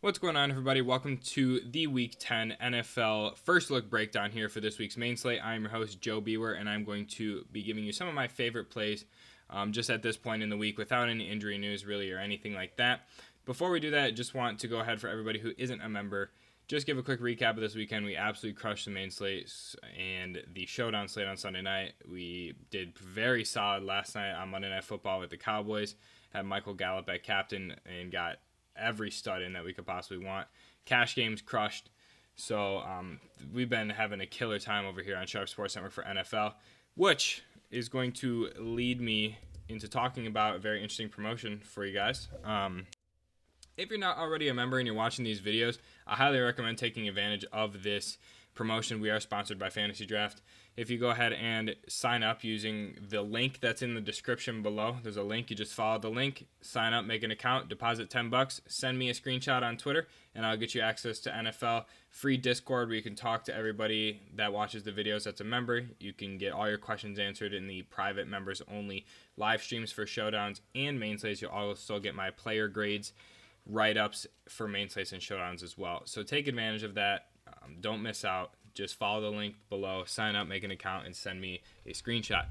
What's going on, everybody? Welcome to the Week 10 NFL First Look Breakdown here for this week's main slate. I'm your host, Joe Bewer, and I'm going to be giving you some of my favorite plays just at this point in the week without any injury news, really, or anything like that. Before we do that, just want to go ahead for everybody who isn't a member, just give a quick recap of this weekend. We absolutely crushed the main slate and the showdown slate on Sunday night. We did very solid last night on Monday Night Football with the Cowboys. Had Michael Gallup at captain and got every stud in that we could possibly want. Cash games crushed. So we've been having a killer time over here on Sharp Sports Network for NFL, which is going to lead me into talking about a very interesting promotion for you guys. If you're not already a member and you're watching these videos, I highly recommend taking advantage of this promotion. We are sponsored by Fantasy Draft. If you go ahead and sign up using the link that's in the description below, there's a link. You just follow the link, sign up, make an account, deposit $10, send me a screenshot on Twitter, and I'll get you access to NFL free Discord where you can talk to everybody that watches the videos that's a member. You can get all your questions answered in the private members only live streams for showdowns and main slates. You'll also get my player grades, write-ups for main slates and showdowns as well. So take advantage of that. Don't miss out. Just follow the link below, sign up, make an account, and send me a screenshot.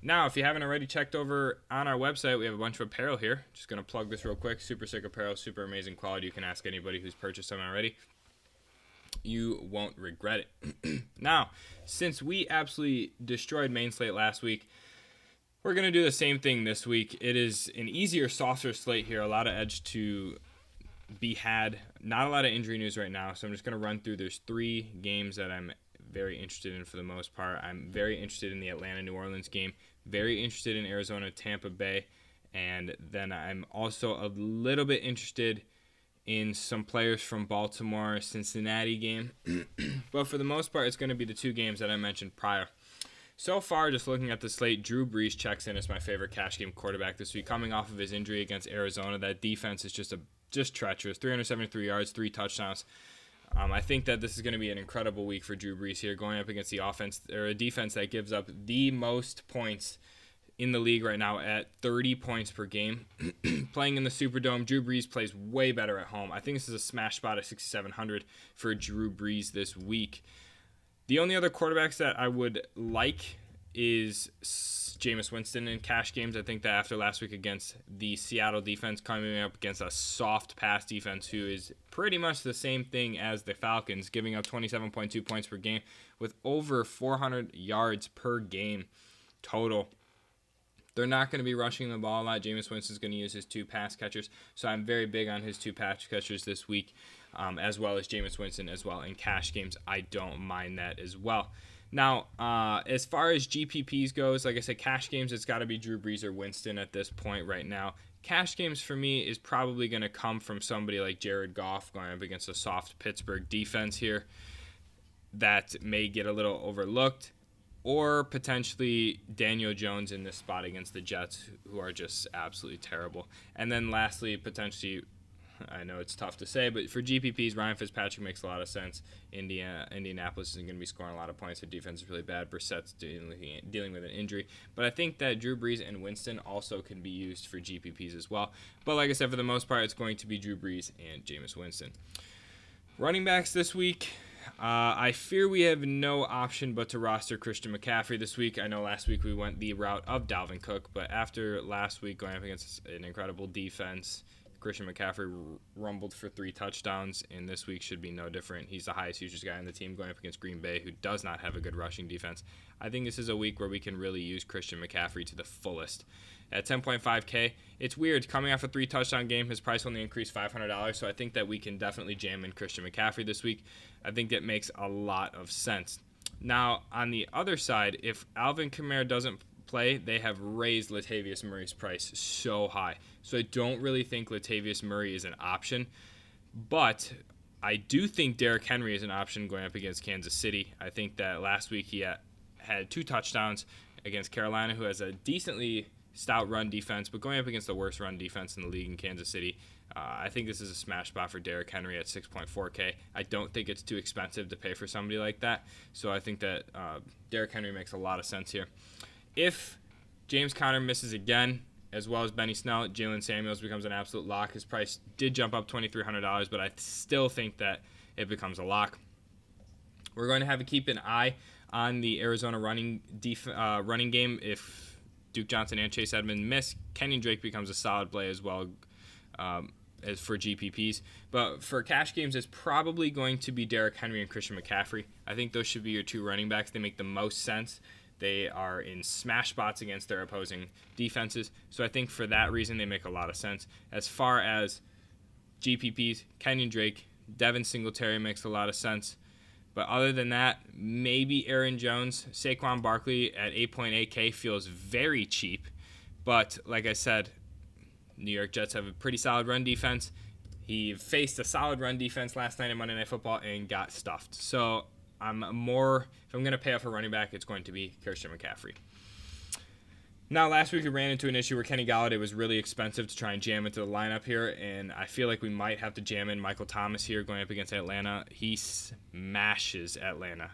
Now, if you haven't already checked over on our website, we have a bunch of apparel here. Just going to plug this real quick. Super sick apparel, super amazing quality. You can ask anybody who's purchased them already. You won't regret it. Now, since we absolutely destroyed main slate last week, we're going to do the same thing this week. It is an easier, softer slate here. A lot of edge to be had. Not a lot of injury news right now, so I'm just going to run through. There's 3 games that I'm very interested in for the most part. I'm very interested in the Atlanta-New Orleans game, very interested in Arizona-Tampa Bay, and then I'm also a little bit interested in some players from Baltimore-Cincinnati game. But for the most part, it's going to be the 2 games that I mentioned prior. So far, just looking at the slate, Drew Brees checks in as my favorite cash game quarterback this week. Coming off of his injury against Arizona, that defense is just treacherous. 373 yards, 3 touchdowns. I think that this is going to be an incredible week for Drew Brees here, going up against the offense or a defense that gives up the most points in the league right now at 30 points per game. Playing in the Superdome, Drew Brees plays way better at home. I think this is a smash spot at 6,700 for Drew Brees this week. The only other quarterbacks that I would like is Jameis Winston in cash games. I think that after last week against the Seattle defense, coming up against a soft pass defense who is pretty much the same thing as the Falcons, giving up 27.2 points per game with over 400 yards per game total. They're not going to be rushing the ball a lot. Jameis Winston's going to use his 2 pass catchers, so I'm very big on his 2 pass catchers this week, as well as Jameis Winston as well. In cash games, I don't mind that as well. Now, as far as GPPs goes, like I said, cash games, it's got to be Drew Brees or Winston at this point right now. Cash games for me is probably going to come from somebody like Jared Goff going up against a soft Pittsburgh defense here that may get a little overlooked, or potentially Daniel Jones in this spot against the Jets, who are just absolutely terrible. And then lastly, potentially, I know it's tough to say, but for GPPs, Ryan Fitzpatrick makes a lot of sense. Indianapolis isn't going to be scoring a lot of points. Their defense is really bad. Brissett's dealing with an injury. But I think that Drew Brees and Winston also can be used for GPPs as well. But like I said, for the most part, it's going to be Drew Brees and Jameis Winston. Running backs this week, I fear we have no option but to roster Christian McCaffrey this week. I know last week we went the route of Dalvin Cook, but after last week going up against an incredible defense, Christian McCaffrey rumbled for 3 touchdowns, and this week should be no different. He's the highest usage guy on the team going up against Green Bay, who does not have a good rushing defense. I think this is a week where we can really use Christian McCaffrey to the fullest. At 10.5K, it's weird. Coming off a 3 touchdown game, his price only increased $500, so I think that we can definitely jam in Christian McCaffrey this week. I think that makes a lot of sense. Now, on the other side, if Alvin Kamara doesn't play, they have raised Latavius Murray's price so high. So I don't really think Latavius Murray is an option, but I do think Derrick Henry is an option going up against Kansas City. I think that last week he had 2 touchdowns against Carolina, who has a decently stout run defense, but going up against the worst run defense in the league in Kansas City, I think this is a smash spot for Derrick Henry at 6.4K. I don't think it's too expensive to pay for somebody like that, so I think that Derrick Henry makes a lot of sense here. If James Conner misses again, as well as Benny Snell. Jalen Samuels becomes an absolute lock. His price did jump up $2,300, but I still think that it becomes a lock. We're going to have to keep an eye on the Arizona running game. If Duke Johnson and Chase Edmonds miss, Kenyon Drake becomes a solid play as well as for GPPs. But for cash games, it's probably going to be Derrick Henry and Christian McCaffrey. I think those should be your two running backs. They make the most sense. They are in smash spots against their opposing defenses. So I think for that reason, they make a lot of sense. As far as GPPs, Kenyon Drake, Devin Singletary makes a lot of sense. But other than that, maybe Aaron Jones. Saquon Barkley at 8.8K feels very cheap. But like I said, New York Jets have a pretty solid run defense. He faced a solid run defense last night in Monday Night Football and got stuffed. So if I'm going to pay off a running back, it's going to be Christian McCaffrey. Now, last week we ran into an issue where Kenny Golladay was really expensive to try and jam into the lineup here, and I feel like we might have to jam in Michael Thomas here going up against Atlanta. He smashes Atlanta.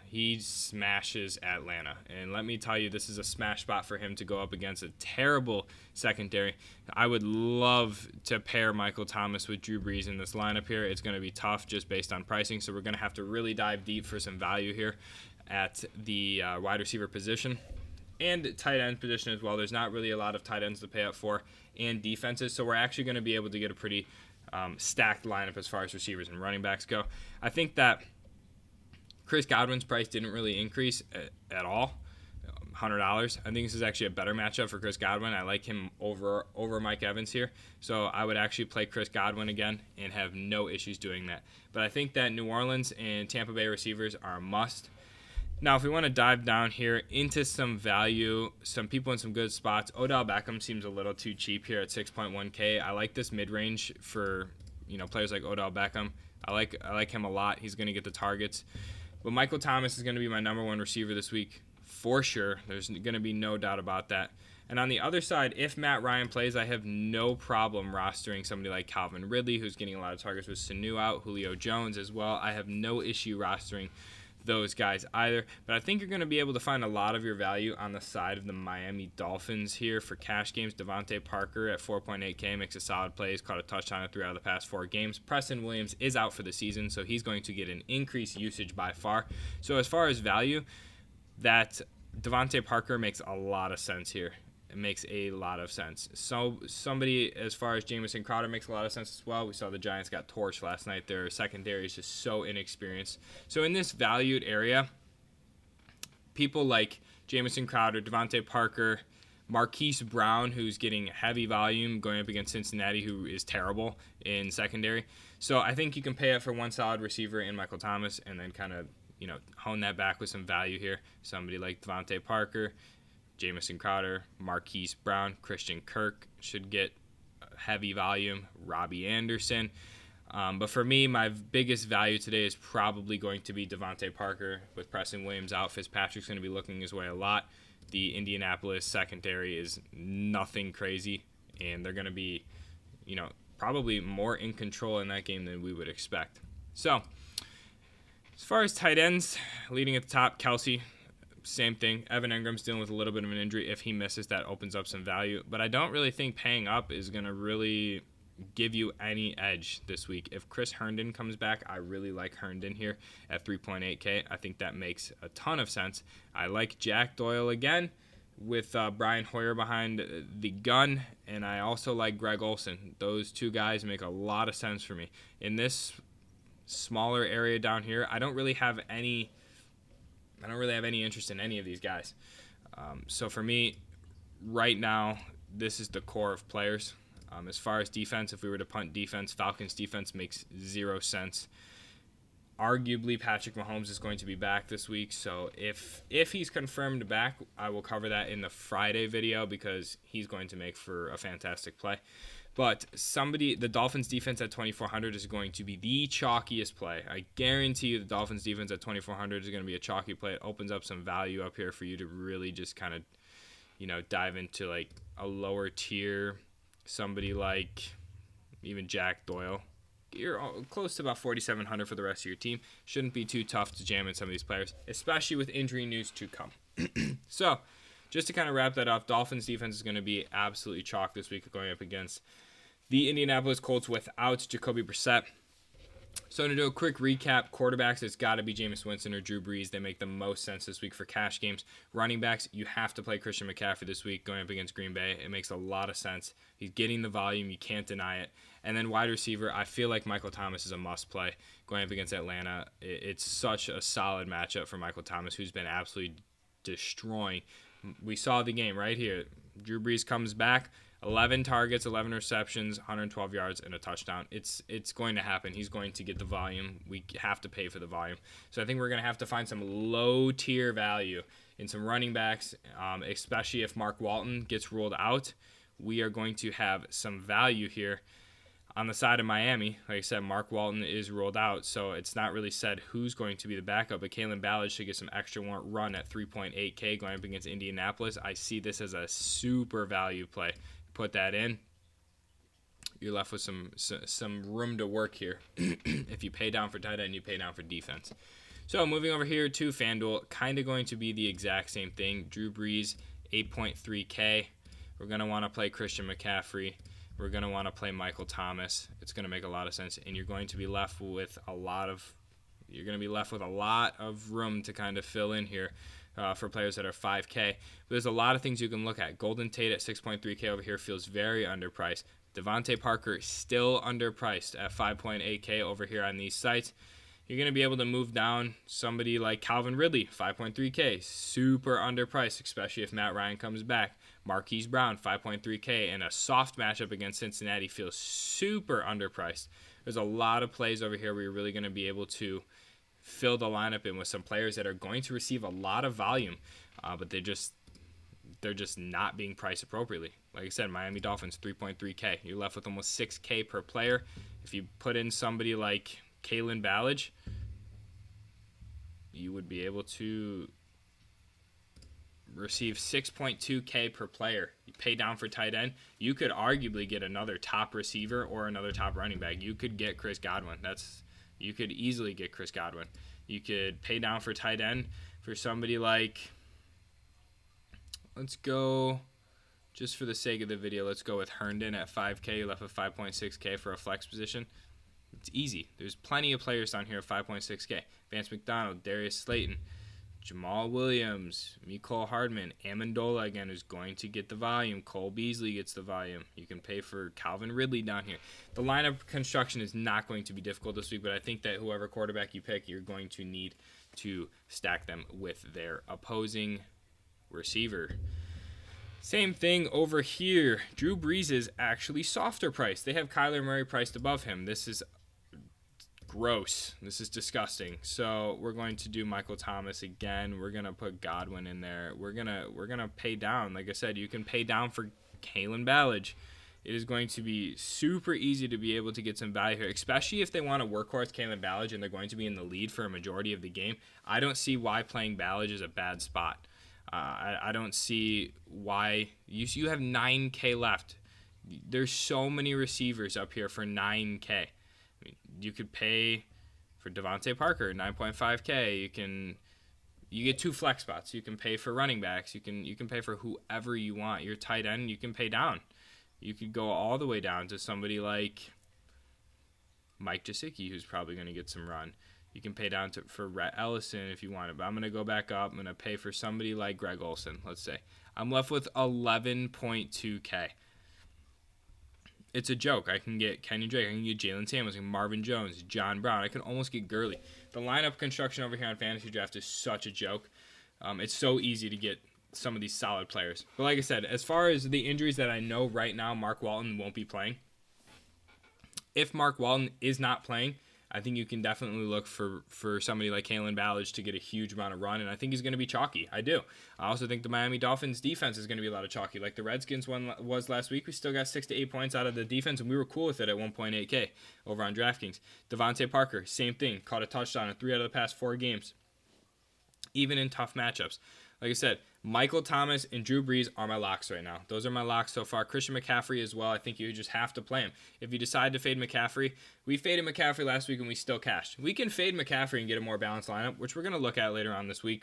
And let me tell you, this is a smash spot for him to go up against a terrible secondary. I would love to pair Michael Thomas with Drew Brees in this lineup here. It's going to be tough just based on pricing, so we're going to have to really dive deep for some value here at the wide receiver position. And tight end position as well. There's not really a lot of tight ends to pay up for and defenses, so we're actually going to be able to get a pretty stacked lineup as far as receivers and running backs go. I think that Chris Godwin's price didn't really increase at all, $100. I think this is actually a better matchup for Chris Godwin. I like him over Mike Evans here, so I would actually play Chris Godwin again and have no issues doing that. But I think that New Orleans and Tampa Bay receivers are a must. Now, if we want to dive down here into some value, some people in some good spots, Odell Beckham seems a little too cheap here at 6.1K. I like this mid-range for players like Odell Beckham. I like him a lot. He's going to get the targets. But Michael Thomas is going to be my number one receiver this week for sure. There's going to be no doubt about that. And on the other side, if Matt Ryan plays, I have no problem rostering somebody like Calvin Ridley, who's getting a lot of targets with Sanu out, Julio Jones as well. I have no issue rostering those guys either, but I think you're going to be able to find a lot of your value on the side of the Miami Dolphins here for cash games. Devontae Parker at 4.8K makes a solid play. He's caught a touchdown in 3 out of the past 4 games. Preston Williams is out for the season, so he's going to get an increased usage by far. So as far as value, that Devontae Parker makes a lot of sense here. It makes a lot of sense. So somebody as far as Jamison Crowder makes a lot of sense as well. We saw the Giants got torched last night. Their secondary is just so inexperienced. So in this valued area, people like Jamison Crowder, Devontae Parker, Marquise Brown, who's getting heavy volume going up against Cincinnati, who is terrible in secondary. So I think you can pay up for one solid receiver in Michael Thomas and then kind of hone that back with some value here. Somebody like Devontae Parker, Jamison Crowder, Marquise Brown, Christian Kirk should get heavy volume, Robbie Anderson. But for me, my biggest value today is probably going to be Devontae Parker with Preston Williams out. Fitzpatrick's going to be looking his way a lot. The Indianapolis secondary is nothing crazy, and they're going to be, probably more in control in that game than we would expect. So, as far as tight ends, leading at the top, Kelsey. Same thing. Evan Ingram's dealing with a little bit of an injury. If he misses, that opens up some value. But I don't really think paying up is going to really give you any edge this week. If Chris Herndon comes back, I really like Herndon here at 3.8K. I think that makes a ton of sense. I like Jack Doyle again with Brian Hoyer behind the gun. And I also like Greg Olsen. Those two guys make a lot of sense for me. In this smaller area down here, I don't really have any interest in any of these guys. So for me, right now, this is the core of players. As far as defense, if we were to punt defense, Falcons defense makes 0 sense. Arguably, Patrick Mahomes is going to be back this week. So if he's confirmed back, I will cover that in the Friday video because he's going to make for a fantastic play. But the Dolphins defense at 2,400 is going to be the chalkiest play. I guarantee you the Dolphins defense at 2,400 is going to be a chalky play. It opens up some value up here for you to really just kind of, dive into like a lower tier, somebody like even Jack Doyle. You're close to about 4,700 for the rest of your team. Shouldn't be too tough to jam in some of these players, especially with injury news to come. So just to kind of wrap that up, Dolphins defense is going to be absolutely chalk this week going up against the Indianapolis Colts without Jacoby Brissett. So to do a quick recap, quarterbacks, it's got to be Jameis Winston or Drew Brees. They make the most sense this week for cash games. Running backs, you have to play Christian McCaffrey this week going up against Green Bay. It makes a lot of sense. He's getting the volume. You can't deny it. And then wide receiver, I feel like Michael Thomas is a must-play going up against Atlanta. It's such a solid matchup for Michael Thomas, who's been absolutely destroying. We saw the game right here. Drew Brees comes back. 11 targets, 11 receptions, 112 yards, and a touchdown. It's going to happen. He's going to get the volume. We have to pay for the volume. So I think we're going to have to find some low-tier value in some running backs, especially if Mark Walton gets ruled out. We are going to have some value here. On the side of Miami, like I said, Mark Walton is ruled out, so it's not really said who's going to be the backup, but Kalen Ballage should get some extra run at 3.8K going up against Indianapolis. I see this as a super value play. Put that in, you're left with some room to work here. If you pay down for tight end, you pay down for defense. So moving over here to FanDuel, kind of going to be the exact same thing. Drew Brees, 8.3K. We're going to want to play Christian McCaffrey. We're going to want to play Michael Thomas. It's going to make a lot of sense, and you're going to be left with a lot of room to kind of fill in here for players that are 5K. But there's a lot of things you can look at. Golden Tate at 6.3K over here feels very underpriced. Devontae Parker still underpriced at 5.8K over here on these sites. You're going to be able to move down somebody like Calvin Ridley, 5.3K, super underpriced, especially if Matt Ryan comes back. Marquise Brown, 5.3K, and a soft matchup against Cincinnati feels super underpriced. There's a lot of plays over here where you're really going to be able to fill the lineup in with some players that are going to receive a lot of volume, but they're just not being priced appropriately. Like I said, Miami Dolphins, 3.3K. You're left with almost 6K per player. If you put in somebody like Kalen Ballage, you would be able to receive 6.2K per player. You pay down for tight end. You could arguably get another top receiver or another top running back. You could get Chris Godwin. You could easily get Chris Godwin. You could pay down for tight end for somebody like, let's go, just for the sake of the video, let's go with Herndon at 5K. You're left with 5.6K for a flex position. It's easy. There's plenty of players down here at 5.6K. Vance McDonald, Darius Slayton, Jamal Williams, Mecole Hardman, Amendola again is going to get the volume. Cole Beasley gets the volume. You can pay for Calvin Ridley down here. The lineup construction is not going to be difficult this week, but I think that whoever quarterback you pick, you're going to need to stack them with their opposing receiver. Same thing over here. Drew Brees is actually softer priced. They have Kyler Murray priced above him. This is gross. This is disgusting. So we're going to do Michael Thomas again. We're gonna put Godwin in there. We're gonna pay down. Like I said, you can pay down for Kalen Ballage. It is going to be super easy to be able to get some value here, especially if they want to workhorse Kalen Ballage and they're going to be in the lead for a majority of the game. I don't see why playing Ballage is a bad spot. I don't see why. You have 9K left. There's so many receivers up here for 9K. You could pay for Devontae Parker, 9.5K. You get 2 flex spots. You can pay for running backs. You can pay for whoever you want. Your tight end, you can pay down. You could go all the way down to somebody like Mike Gesicki, who's probably going to get some run. You can pay down for Rhett Ellison if you want it, but I'm going to go back up. I'm going to pay for somebody like Greg Olsen, let's say. I'm left with 11.2K. It's a joke. I can get Kenny Drake. I can get Jalen Samuels, Marvin Jones, John Brown. I can almost get Gurley. The lineup construction over here on Fantasy Draft is such a joke. It's so easy to get some of these solid players. But like I said, as far as the injuries that I know right now, Mark Walton won't be playing. If Mark Walton is not playing, I think you can definitely look for somebody like Kalen Ballage to get a huge amount of run, and I think he's going to be chalky. I do. I also think the Miami Dolphins defense is going to be a lot of chalky. Like the Redskins one was last week, we still got 6 to 8 points out of the defense, and we were cool with it at 1.8K over on DraftKings. Devontae Parker, same thing. Caught a touchdown in 3 out of the past 4 games, even in tough matchups. Like I said, Michael Thomas and Drew Brees are my locks right now. Those are my locks so far. Christian McCaffrey as well. I think you just have to play him. If you decide to fade McCaffrey, we faded McCaffrey last week and we still cashed. We can fade McCaffrey and get a more balanced lineup, which we're going to look at later on this week.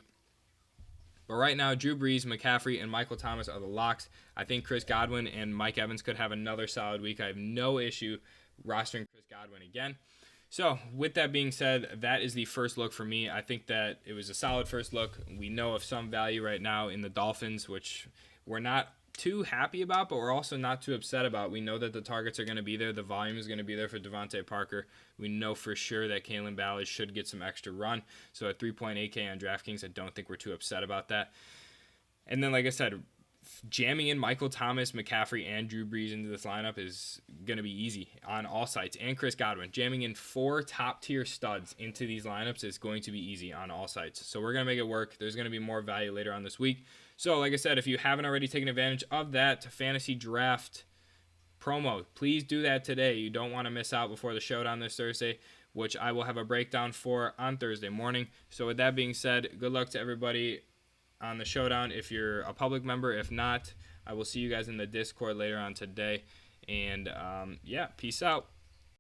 But right now, Drew Brees, McCaffrey, and Michael Thomas are the locks. I think Chris Godwin and Mike Evans could have another solid week. I have no issue rostering Chris Godwin again. So, with that being said, that is the first look for me. I think that it was a solid first look. We know of some value right now in the Dolphins, which we're not too happy about, but we're also not too upset about. We know that the targets are going to be there. The volume is going to be there for Devontae Parker. We know for sure that Kalen Ballage should get some extra run. So at 3.8K on DraftKings, I don't think we're too upset about that. And then, like I said, jamming in Michael Thomas, McCaffrey, and Drew Brees into this lineup is going to be easy on all sites. And Chris Godwin. Jamming in 4 top-tier studs into these lineups is going to be easy on all sites. So we're going to make it work. There's going to be more value later on this week. So, like I said, if you haven't already taken advantage of that fantasy draft promo, please do that today. You don't want to miss out before the showdown this Thursday, which I will have a breakdown for on Thursday morning. So with that being said, good luck to everybody on the showdown if you're a public member. If not, I will see you guys in the Discord later on today. And, yeah, peace out.